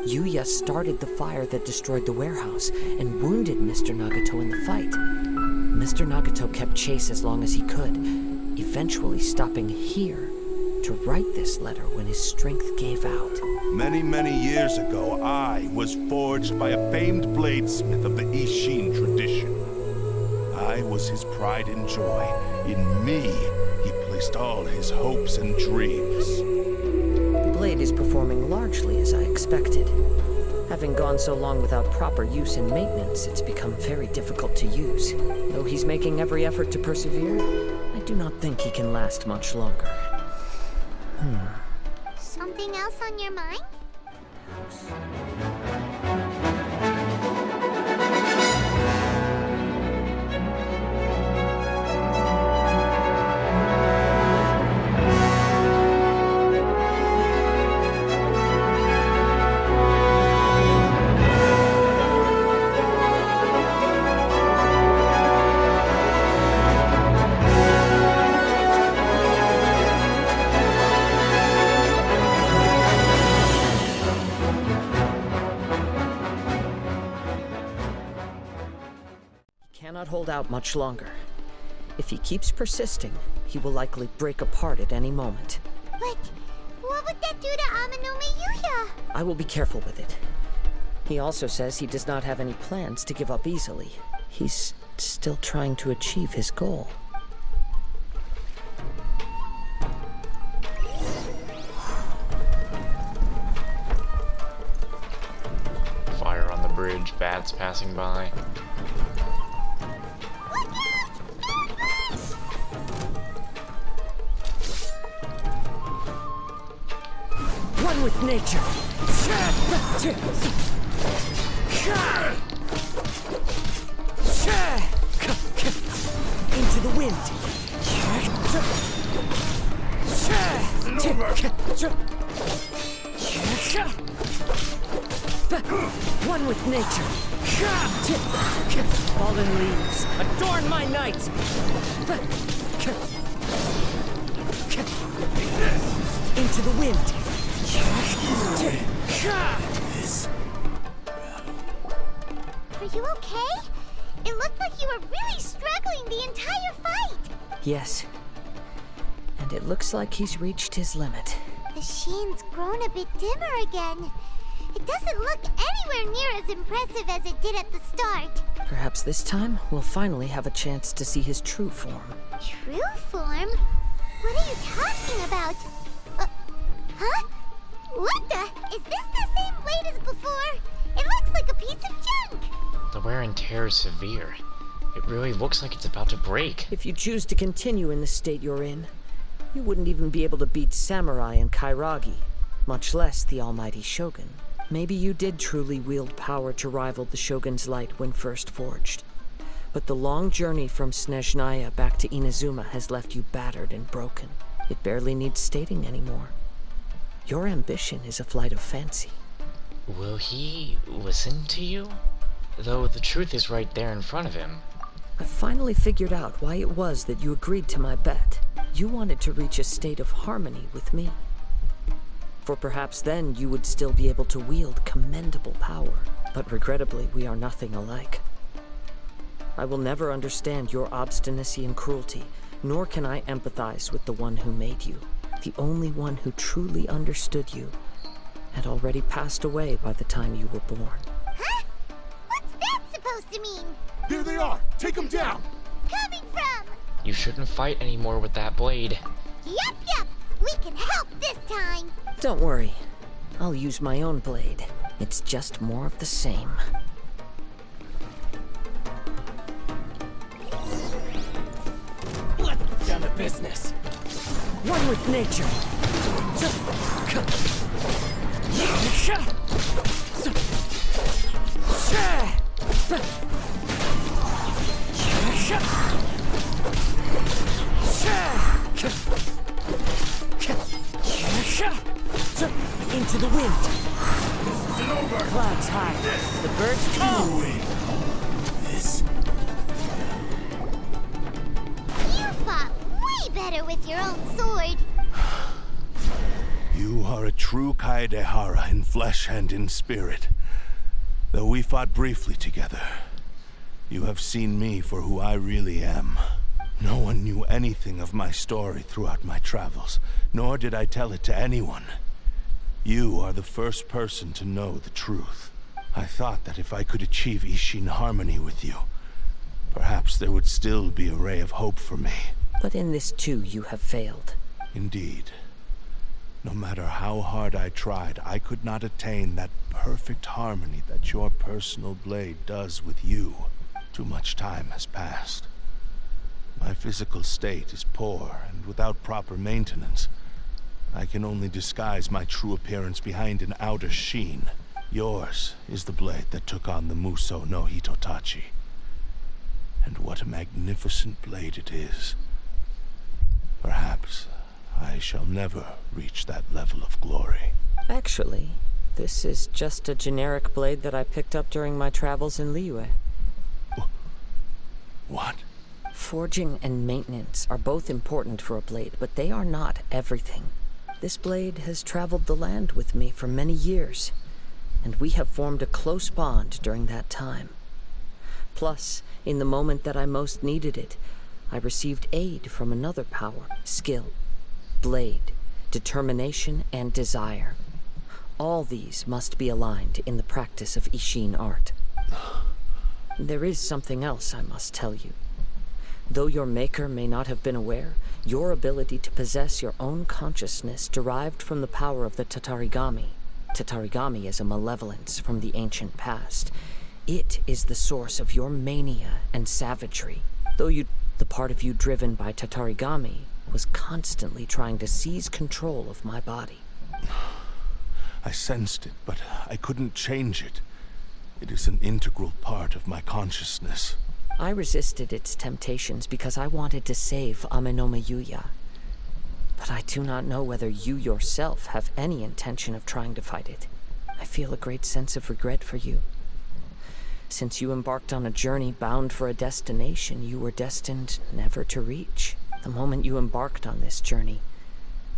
Yuya started the fire that destroyed the warehouse and wounded Mr. Nagato in the fight. Mr. Nagato kept chase as long as he could, eventually stopping here to write this letter when his strength gave out. Many, many years ago, I was forged by a famed bladesmith of the Ishin tradition. I was his pride and joy. In me, he placed all his hopes and dreams. The blade is performing largely as I expected. Having gone so long without proper use and maintenance, it's become very difficult to use. Though he's making every effort to persevere, I do not think he can last much longer. Something else on your mind? Cannot hold out much longer. If he keeps persisting, he will likely break apart at any moment. But what would that do to Amanome Yuya? I will be careful with it. He also says he does not have any plans to give up easily. He's still trying to achieve his goal. Fire on the bridge, bats passing by. One with nature. Into the wind. One with nature. Fallen leaves, adorn my night. Into the wind. Are you okay? It looked like you were really struggling the entire fight. Yes. And it looks like he's reached his limit. The sheen's grown a bit dimmer again. It doesn't look anywhere near as impressive as it did at the start. Perhaps this time we'll finally have a chance to see his true form. True form? What are you talking about? Huh? What the? Is this the same blade as before? It looks like a piece of junk! The wear and tear is severe. It really looks like it's about to break. If you choose to continue in the state you're in, you wouldn't even be able to beat Samurai and Kairagi, much less the almighty Shogun. Maybe you did truly wield power to rival the Shogun's light when first forged. But the long journey from Snezhnaya back to Inazuma has left you battered and broken. It barely needs stating anymore. Your ambition is a flight of fancy. Will he listen to you? Though the truth is right there in front of him. I finally figured out why it was that you agreed to my bet. You wanted to reach a state of harmony with me. For perhaps then you would still be able to wield commendable power. But regrettably, we are nothing alike. I will never understand your obstinacy and cruelty, nor can I empathize with the one who made you. The only one who truly understood you had already passed away by the time you were born. Huh? What's that supposed to mean? There they are! Take them down! Coming from? You shouldn't fight anymore with that blade. Yup! We can help this time! Don't worry. I'll use my own blade. It's just more of the same. Let's get down to business. One with nature. Into the wind. Clouds high. The birds come. You fought way better with your own sword. You are a true Kaedehara in flesh and in spirit. Though we fought briefly together, you have seen me for who I really am. No one knew anything of my story throughout my travels, nor did I tell it to anyone. You are the first person to know the truth. I thought that if I could achieve Ishin harmony with you, perhaps there would still be a ray of hope for me. But in this too, you have failed. Indeed. No matter how hard I tried, I could not attain that perfect harmony that your personal blade does with you. Too much time has passed. My physical state is poor, and without proper maintenance, I can only disguise my true appearance behind an outer sheen. Yours is the blade that took on the Muso no Hitotachi. And what a magnificent blade it is. Perhaps I shall never reach that level of glory. Actually, this is just a generic blade that I picked up during my travels in Liyue. What? Forging and maintenance are both important for a blade, but they are not everything. This blade has traveled the land with me for many years, and we have formed a close bond during that time. Plus, in the moment that I most needed it, I received aid from another power: skill, blade, determination, and desire. All these must be aligned in the practice of Ishin art. There is something else I must tell you. Though your maker may not have been aware, your ability to possess your own consciousness derived from the power of the Tatarigami. Tatarigami is a malevolence from the ancient past. It is the source of your mania and savagery. The part of you driven by Tatarigami was constantly trying to seize control of my body. I sensed it, but I couldn't change it. It is an integral part of my consciousness. I resisted its temptations because I wanted to save Amenome Yuya. But I do not know whether you yourself have any intention of trying to fight it. I feel a great sense of regret for you. Since you embarked on a journey bound for a destination you were destined never to reach. The moment you embarked on this journey,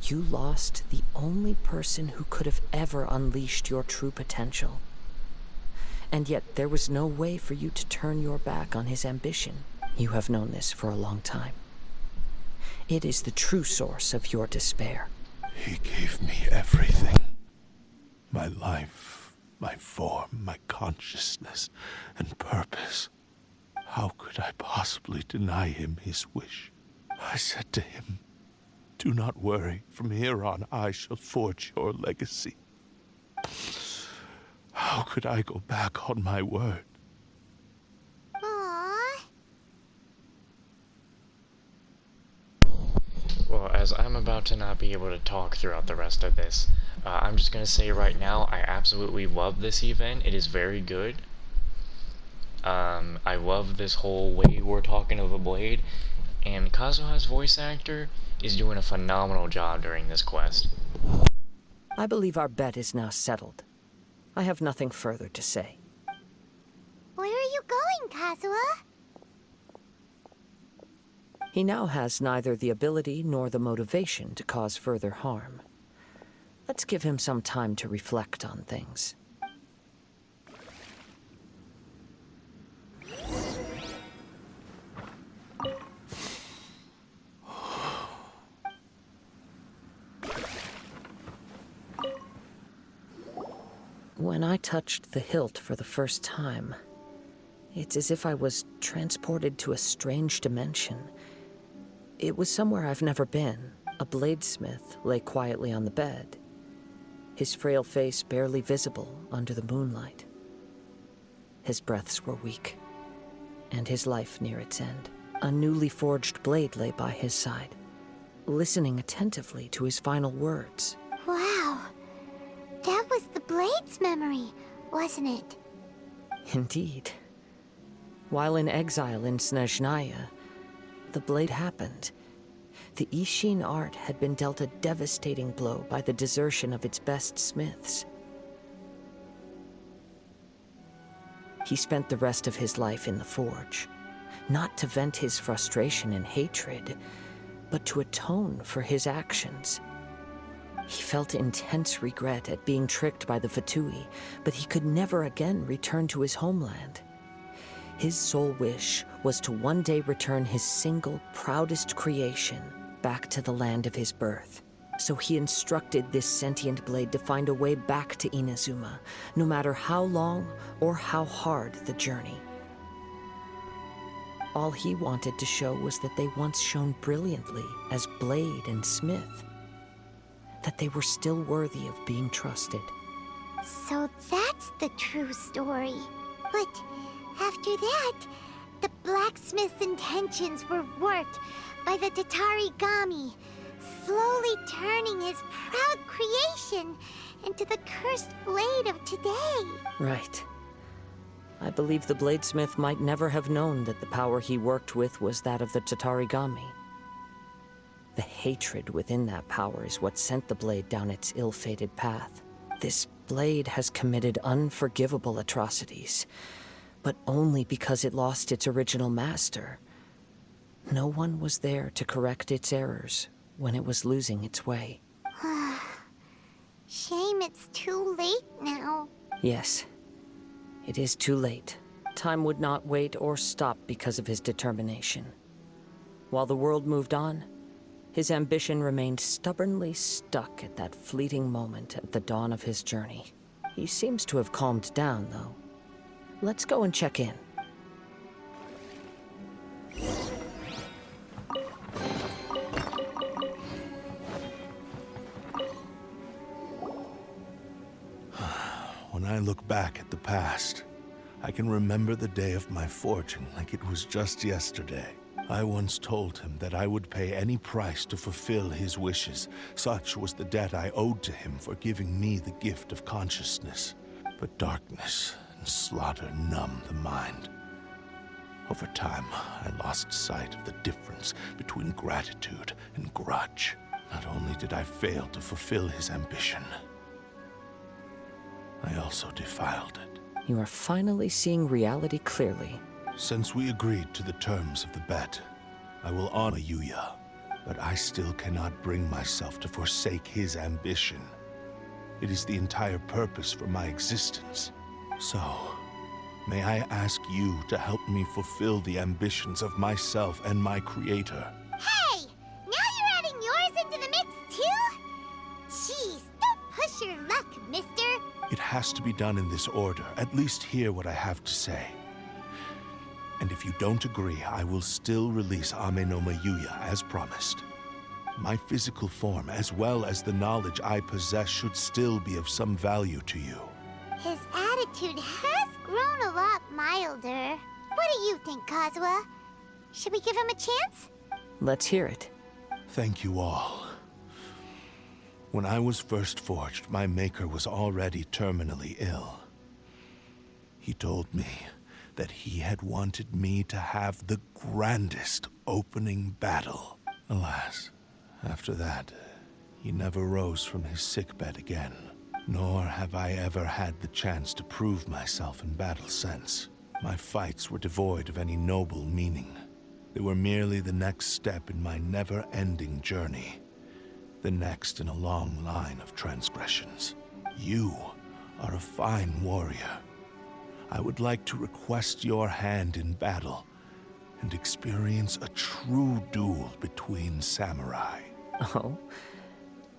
you lost the only person who could have ever unleashed your true potential. And yet there was no way for you to turn your back on his ambition. You have known this for a long time. It is the true source of your despair. He gave me everything. My life, my form, my consciousness, and purpose. How could I possibly deny him his wish? I said to him, "Do not worry. From here on, I shall forge your legacy." How could I go back on my word? Aww. Well, as I'm about to not be able to talk throughout the rest of this, I'm just going to say right now, I absolutely love this event. It is very good. I love this whole way we're talking of a blade, and Kazuha's voice actor is doing a phenomenal job during this quest. I believe our bet is now settled. I have nothing further to say. Where are you going, Kazuha? He now has neither the ability nor the motivation to cause further harm. Let's give him some time to reflect on things. When I touched the hilt for the first time, it's as if I was transported to a strange dimension. It was somewhere I've never been. A bladesmith lay quietly on the bed, his frail face barely visible under the moonlight. His breaths were weak, and his life near its end. A newly forged blade lay by his side, listening attentively to his final words. Wow. That was the Blade's memory, wasn't it? Indeed. While in exile in Snezhnaya, the blade happened. The Ishin art had been dealt a devastating blow by the desertion of its best smiths. He spent the rest of his life in the forge, not to vent his frustration and hatred, but to atone for his actions. He felt intense regret at being tricked by the Fatui, but he could never again return to his homeland. His sole wish was to one day return his single, proudest creation back to the land of his birth. So he instructed this sentient blade to find a way back to Inazuma, no matter how long or how hard the journey. All he wanted to show was that they once shone brilliantly as blade and smith, that they were still worthy of being trusted. So that's the true story. But after that, the blacksmith's intentions were worked by the Tatarigami, slowly turning his proud creation into the cursed blade of today. Right. I believe the bladesmith might never have known that the power he worked with was that of the Tatarigami. The hatred within that power is what sent the blade down its ill-fated path. This blade has committed unforgivable atrocities, but only because it lost its original master. No one was there to correct its errors when it was losing its way. Shame it's too late now. Yes, it is too late. Time would not wait or stop because of his determination. While the world moved on, his ambition remained stubbornly stuck at that fleeting moment at the dawn of his journey. He seems to have calmed down, though. Let's go and check in. When I look back at the past, I can remember the day of my forging like it was just yesterday. I once told him that I would pay any price to fulfill his wishes. Such was the debt I owed to him for giving me the gift of consciousness. But darkness and slaughter numbed the mind. Over time, I lost sight of the difference between gratitude and grudge. Not only did I fail to fulfill his ambition, I also defiled it. You are finally seeing reality clearly. Since we agreed to the terms of the bet, I will honor Yuya, but I still cannot bring myself to forsake his ambition. It is the entire purpose for my existence. So, may I ask you to help me fulfill the ambitions of myself and my creator? Hey! Now you're adding yours into the mix, too? Jeez, don't push your luck, mister. It has to be done in this order. At least hear what I have to say. And if you don't agree, I will still release Ame no Yuya as promised. My physical form, as well as the knowledge I possess, should still be of some value to you. His attitude has grown a lot milder. What do you think, Kazuha? Should we give him a chance? Let's hear it. Thank you all. When I was first forged, my maker was already terminally ill. He told me that he had wanted me to have the grandest opening battle. Alas, after that, he never rose from his sickbed again. Nor have I ever had the chance to prove myself in battle since. My fights were devoid of any noble meaning. They were merely the next step in my never-ending journey. The next in a long line of transgressions. You are a fine warrior. I would like to request your hand in battle and experience a true duel between samurai. Oh?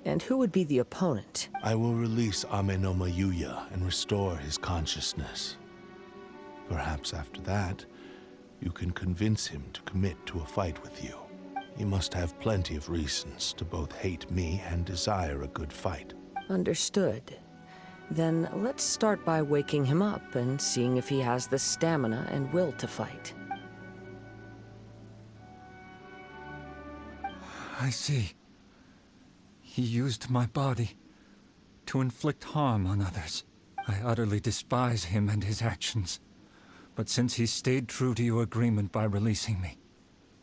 And who would be the opponent? I will release Ame no Yuya and restore his consciousness. Perhaps after that, you can convince him to commit to a fight with you. He must have plenty of reasons to both hate me and desire a good fight. Understood. Then let's start by waking him up and seeing if he has the stamina and will to fight. I see. He used my body to inflict harm on others. I utterly despise him and his actions. But since he stayed true to your agreement by releasing me,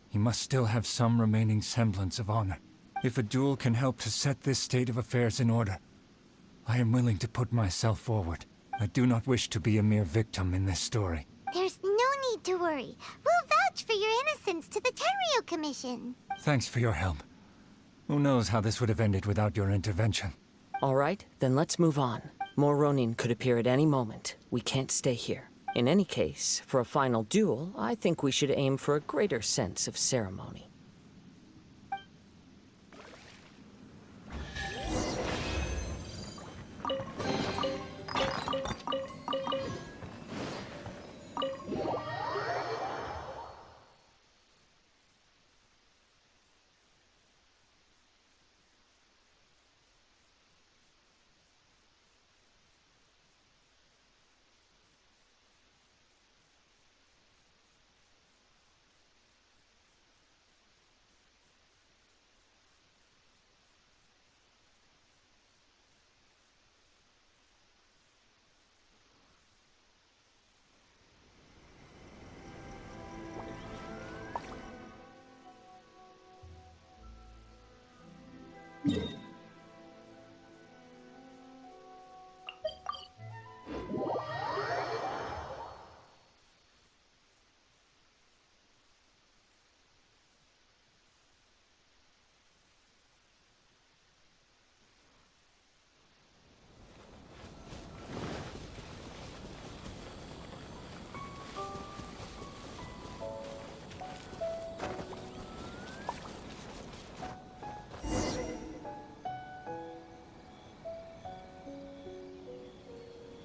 he must still have some remaining semblance of honor. If a duel can help to set this state of affairs in order, I am willing to put myself forward. I do not wish to be a mere victim in this story. There's no need to worry. We'll vouch for your innocence to the Tenryo Commission. Thanks for your help. Who knows how this would have ended without your intervention? All right, then let's move on. More Ronin could appear at any moment. We can't stay here. In any case, for a final duel, I think we should aim for a greater sense of ceremony.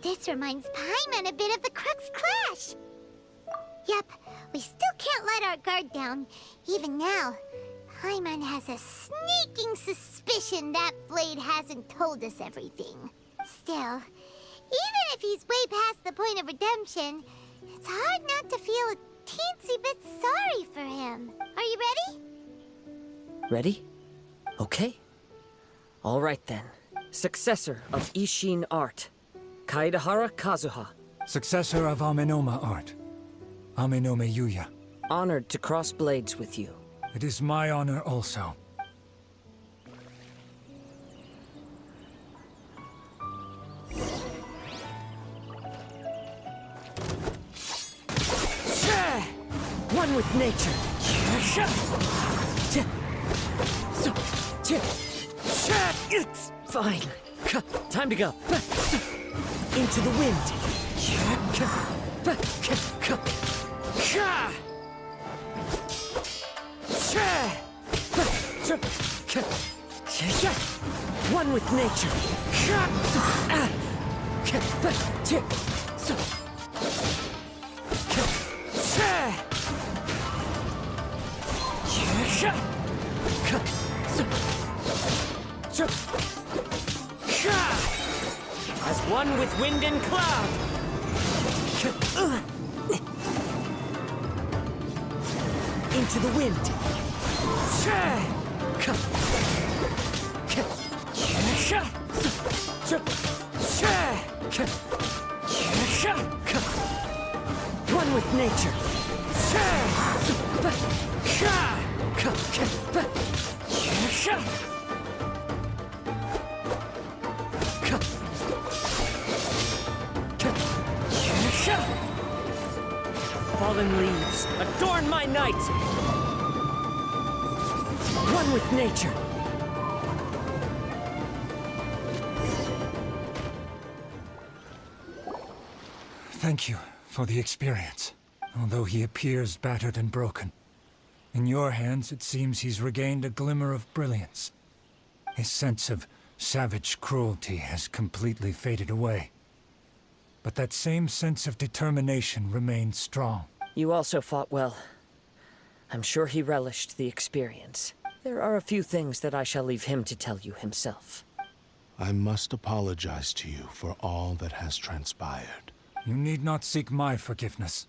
This reminds Paimon a bit of the Crux Clash. Yep, we still can't let our guard down. Even now, Paimon has a sneaking suspicion that Blade hasn't told us everything. Still, even if he's way past the point of redemption, it's hard not to feel a teensy bit sorry for him. Are you ready? Ready? Okay. All right then. Successor of Ishin art, Kaedahara Kazuha. Successor of Amenoma art, Amenome Yuya. Honored to cross blades with you. It is my honor also. One with nature. It's fine. Time to go. Into the wind. One with nature. As one with wind and cloud. Into the wind. One with nature. Fallen leaves, adorn my night! One with nature. Thank you for the experience, although he appears battered and broken. In your hands, it seems he's regained a glimmer of brilliance. His sense of savage cruelty has completely faded away. But that same sense of determination remains strong. You also fought well. I'm sure he relished the experience. There are a few things that I shall leave him to tell you himself. I must apologize to you for all that has transpired. You need not seek my forgiveness.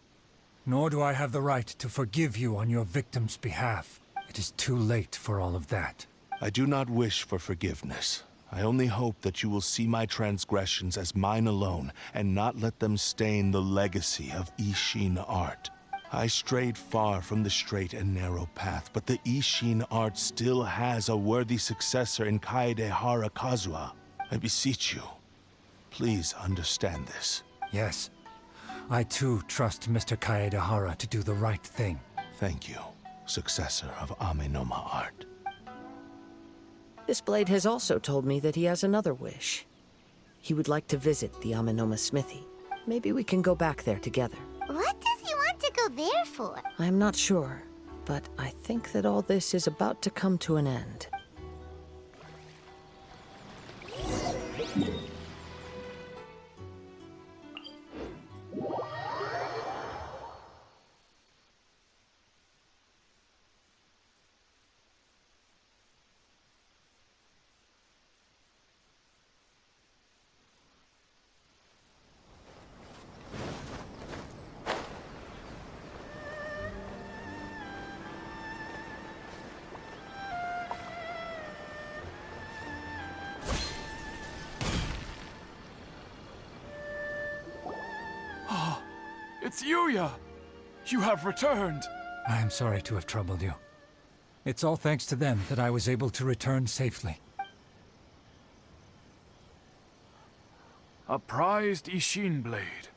Nor do I have the right to forgive you on your victim's behalf. It is too late for all of that. I do not wish for forgiveness. I only hope that you will see my transgressions as mine alone, and not let them stain the legacy of Ishin art. I strayed far from the straight and narrow path, but the Ishin art still has a worthy successor in Kaedahara Kazuha. I beseech you, please understand this. Yes. I too trust Mr. Kaedahara to do the right thing. Thank you, successor of Amenoma art. This blade has also told me that he has another wish. He would like to visit the Amenoma smithy. Maybe we can go back there together. What does he want to go there for? I'm not sure, but I think that all this is about to come to an end. It's Yuya! You have returned! I am sorry to have troubled you. It's all thanks to them that I was able to return safely. A prized Ishin blade,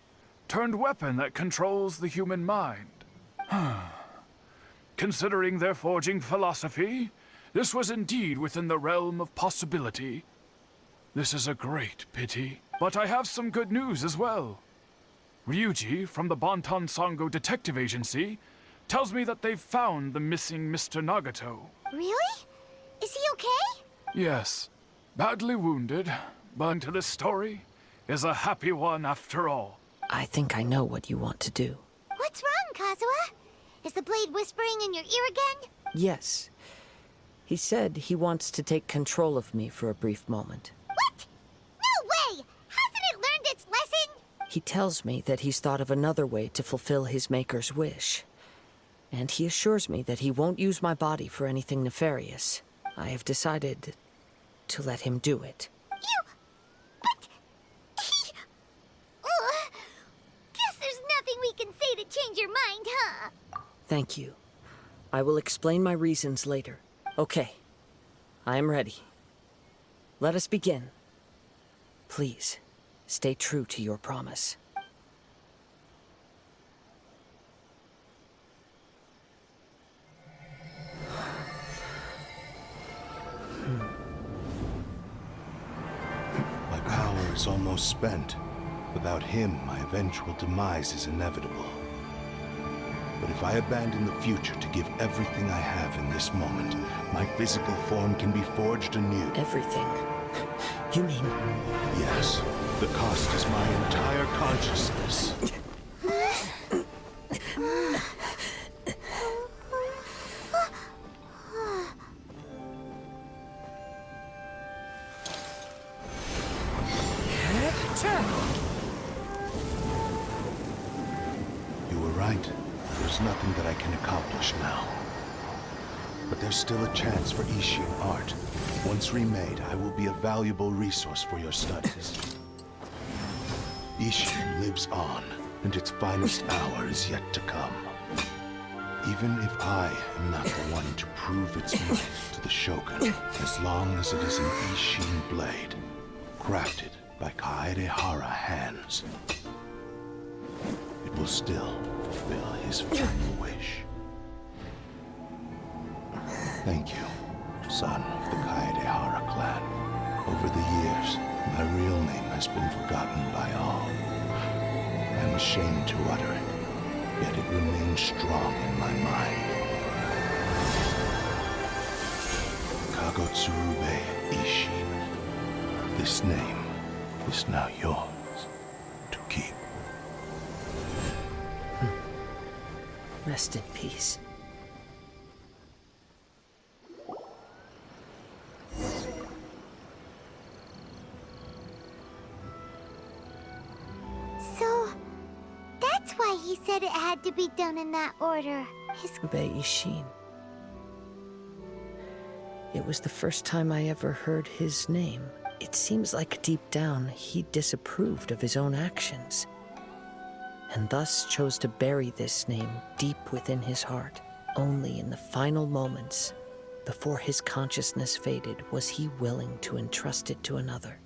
turned weapon that controls the human mind. Considering their forging philosophy, this was indeed within the realm of possibility. This is a great pity, but I have some good news as well. Ryuji, from the Bonton Sango Detective Agency, tells me that they've found the missing Mr. Nagato. Really? Is he okay? Yes, badly wounded, but this story is a happy one after all. I think I know what you want to do. What's wrong, Kazuha? Is the blade whispering in your ear again? Yes. He said he wants to take control of me for a brief moment. What? No way! Hasn't it learned its lesson? He tells me that he's thought of another way to fulfill his maker's wish. And he assures me that he won't use my body for anything nefarious. I have decided to let him do it. But... he... Guess there's nothing we can say to change your mind, huh? Thank you. I will explain my reasons later. Okay. I am ready. Let us begin. Please, stay true to your promise. My power is almost spent. Without him, my eventual demise is inevitable. But if I abandon the future to give everything I have in this moment, my physical form can be forged anew. Everything. You mean... Yes, the cost is my entire consciousness. You were right. There's nothing that I can accomplish now. But there's still a chance for Ishin art. Once remade, I will be a valuable resource for your studies. Ishin lives on, and its finest hour is yet to come. Even if I am not the one to prove its might to the Shogun, as long as it is an Ishin blade, crafted by Kaedehara hands, it will still fulfill his final wish. Thank you, son of the Kaedehara clan. Over the years, my real name has been forgotten by all. I'm ashamed to utter it, yet it remains strong in my mind. Kagotsurube Ishin. This name is now yours to keep. Rest in peace. So, that's why he said it had to be done in that order. His... Ube Ishin. It was the first time I ever heard his name. It seems like deep down he disapproved of his own actions, and thus chose to bury this name deep within his heart. Only in the final moments, before his consciousness faded, was he willing to entrust it to another.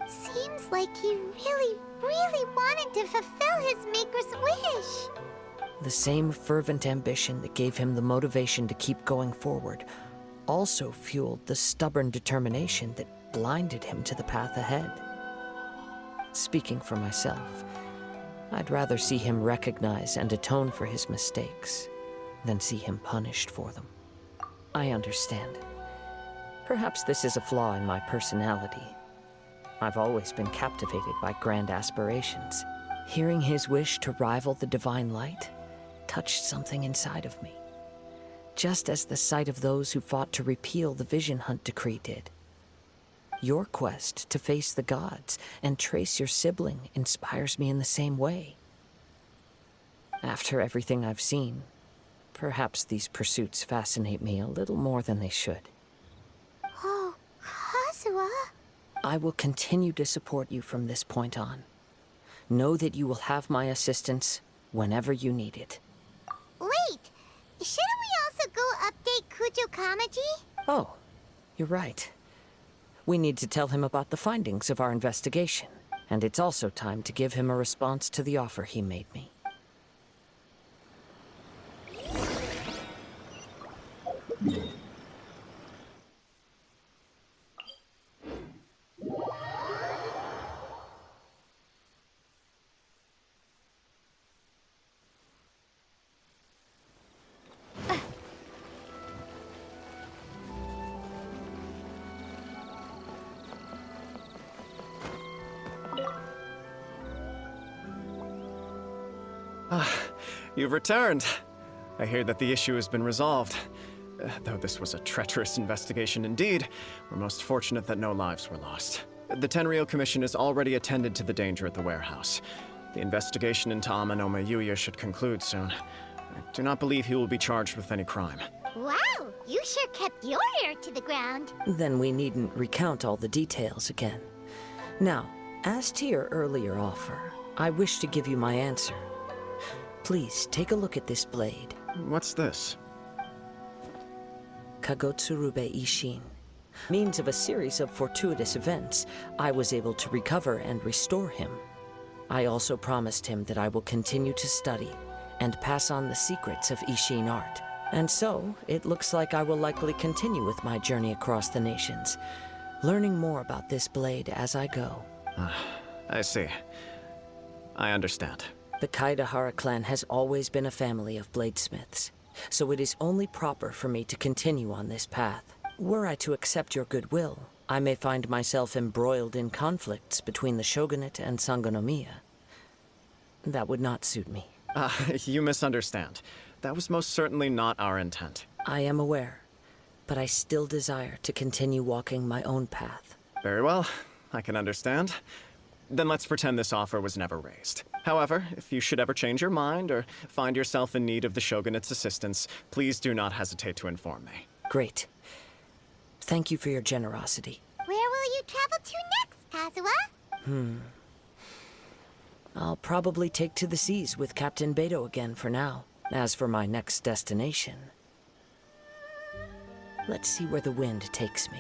Seems like he really, really wanted to fulfill his maker's wish. The same fervent ambition that gave him the motivation to keep going forward also fueled the stubborn determination that blinded him to the path ahead. Speaking for myself, I'd rather see him recognize and atone for his mistakes than see him punished for them. I understand. Perhaps this is a flaw in my personality. I've always been captivated by grand aspirations. Hearing his wish to rival the divine light touched something inside of me, just as the sight of those who fought to repeal the Vision Hunt decree did. Your quest to face the gods and trace your sibling inspires me in the same way. After everything I've seen, perhaps these pursuits fascinate me a little more than they should. Oh, Kazuha. I will continue to support you from this point on. Know that you will have my assistance whenever you need it. Wait, shouldn't we also go update Kujo Kamaji? Oh, you're right. We need to tell him about the findings of our investigation, and it's also time to give him a response to the offer he made me. You've returned. I hear that the issue has been resolved. Though this was a treacherous investigation indeed, we're most fortunate that no lives were lost. The Tenryou Commission has already attended to the danger at the warehouse. The investigation into Amanome Yuya should conclude soon. I do not believe he will be charged with any crime. Wow, you sure kept your ear to the ground. Then we needn't recount all the details again. Now, as to your earlier offer, I wish to give you my answer. Please, take a look at this blade. What's this? Kagotsurube Ishin. Means of a series of fortuitous events, I was able to recover and restore him. I also promised him that I will continue to study and pass on the secrets of Ishin art. And so, it looks like I will likely continue with my journey across the nations, learning more about this blade as I go. I see. I understand. The Kaidahara clan has always been a family of bladesmiths, so it is only proper for me to continue on this path. Were I to accept your goodwill, I may find myself embroiled in conflicts between the shogunate and Sangonomiya. That would not suit me. You misunderstand. That was most certainly not our intent. I am aware, but I still desire to continue walking my own path. Very well, I can understand. Then let's pretend this offer was never raised. However, if you should ever change your mind or find yourself in need of the Shogunate's assistance, please do not hesitate to inform me. Great. Thank you for your generosity. Where will you travel to next, Kazuha? I'll probably take to the seas with Captain Beto again for now. As for my next destination, let's see where the wind takes me.